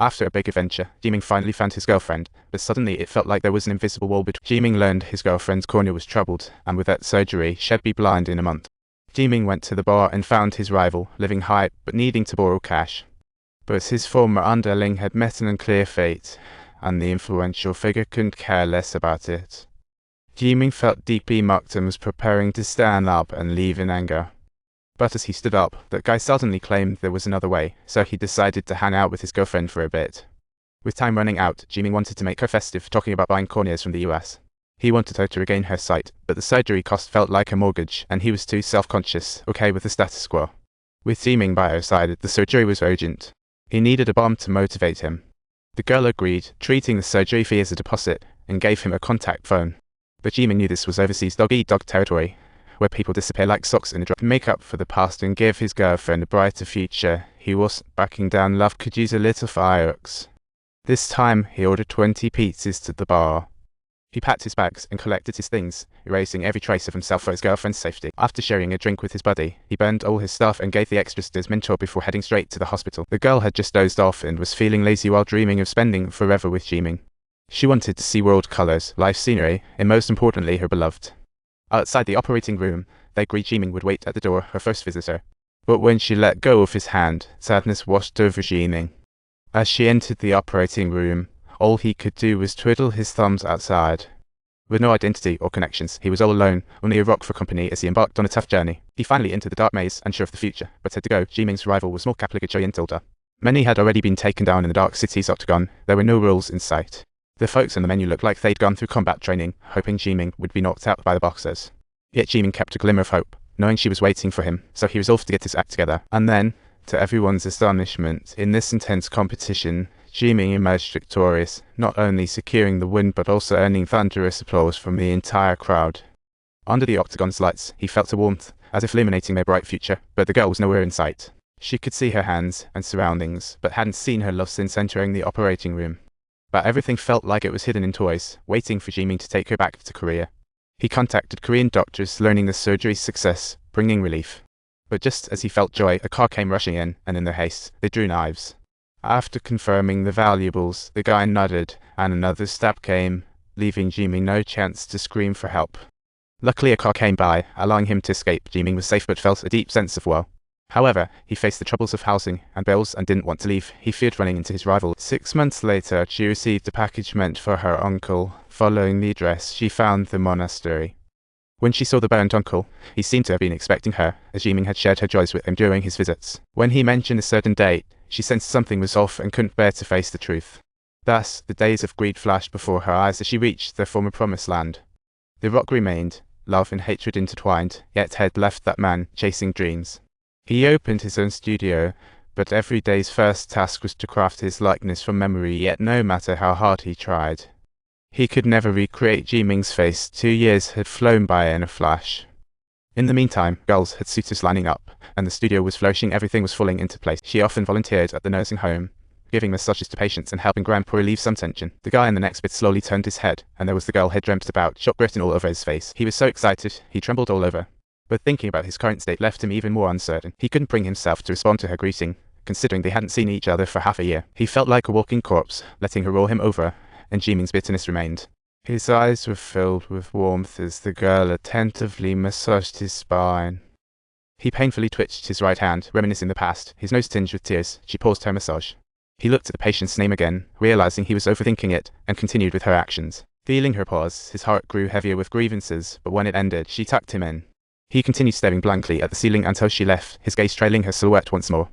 After a big adventure, Zheming finally found his girlfriend, but suddenly it felt like there was an invisible wall between. Zheming learned his girlfriend's cornea was troubled, and with that surgery, she'd be blind in a month. Zheming went to the bar and found his rival, living high but needing to borrow cash. But his former underling had met an unclear fate, and the influential figure couldn't care less about it. Zheming felt deeply mocked and was preparing to stand up and leave in anger. But as he stood up, that guy suddenly claimed there was another way, so he decided to hang out with his girlfriend for a bit. With time running out, Zheming wanted to make her festive, talking about buying corneas from the US. He wanted her to regain her sight, but the surgery cost felt like a mortgage, and he was too self-conscious, okay with the status quo. With Zheming by her side, the surgery was urgent. He needed a bomb to motivate him. The girl agreed, treating the surgery fee as a deposit, and gave him a contact phone. But Zheming knew this was overseas dog-eat-dog territory, where people disappear like socks in a drop. To make up for the past and give his girlfriend a brighter future, he wasn't backing down. Love could use a little fireworks. This time, he ordered 20 pizzas to the bar. He packed his bags and collected his things, erasing every trace of himself for his girlfriend's safety. After sharing a drink with his buddy, he burned all his stuff and gave the extras to his mentor before heading straight to the hospital. The girl had just dozed off and was feeling lazy while dreaming of spending forever with Zheming. She wanted to see world colors, life scenery, and most importantly, her beloved. Outside the operating room, they agreed Zheming would wait at the door, her first visitor. But when she let go of his hand, sadness washed over Zheming. As she entered the operating room, all he could do was twiddle his thumbs outside. With no identity or connections, he was all alone, only a rock for company as he embarked on a tough journey. He finally entered the dark maze, unsure of the future, but had to go. Zheming's rival was more obligatory and Tilda. Many had already been taken down in the dark city's octagon. There were no rules in sight. The folks on the menu looked like they'd gone through combat training, hoping Zheming would be knocked out by the boxers. Yet Zheming kept a glimmer of hope, knowing she was waiting for him, so he resolved to get his act together. And then, to everyone's astonishment, in this intense competition, Zheming emerged victorious, not only securing the win but also earning thunderous applause from the entire crowd. Under the octagon's lights, he felt a warmth, as if illuminating their bright future, but the girl was nowhere in sight. She could see her hands and surroundings, but hadn't seen her love since entering the operating room. But everything felt like it was hidden in toys, waiting for Zheming to take her back to Korea. He contacted Korean doctors, learning the surgery's success, bringing relief. But just as he felt joy, a car came rushing in, and in their haste, they drew knives. After confirming the valuables, the guy nodded, and another stab came, leaving Zheming no chance to scream for help. Luckily a car came by, allowing him to escape. Zheming was safe but felt a deep sense of woe. However, he faced the troubles of housing and bills and didn't want to leave. He feared running into his rival. 6 months later, she received a package meant for her uncle. Following the address, she found the monastery. When she saw the burnt uncle, he seemed to have been expecting her, as Zheming had shared her joys with him during his visits. When he mentioned a certain date, she sensed something was off and couldn't bear to face the truth. Thus, the days of greed flashed before her eyes as she reached their former promised land. The rock remained, love and hatred intertwined, yet had left that man chasing dreams. He opened his own studio, but every day's first task was to craft his likeness from memory, yet no matter how hard he tried, he could never recreate Zheming's face. 2 years had flown by in a flash. In the meantime, girls had suitors lining up, and the studio was flourishing. Everything was falling into place. She often volunteered at the nursing home, giving massages to patients and helping Grandpa relieve some tension. The guy in the next bit slowly turned his head, and there was the girl he'd dreamt about, shot written all over his face. He was so excited, he trembled all over. But thinking about his current state left him even more uncertain. He couldn't bring himself to respond to her greeting, considering they hadn't seen each other for half a year. He felt like a walking corpse, letting her roll him over, and Zheming's bitterness remained. His eyes were filled with warmth as the girl attentively massaged his spine. He painfully twitched his right hand, reminiscing the past, his nose tinged with tears. She paused her massage. He looked at the patient's name again, realizing he was overthinking it, and continued with her actions. Feeling her pause, his heart grew heavier with grievances, but when it ended, she tucked him in. He continued staring blankly at the ceiling until she left, his gaze trailing her silhouette once more.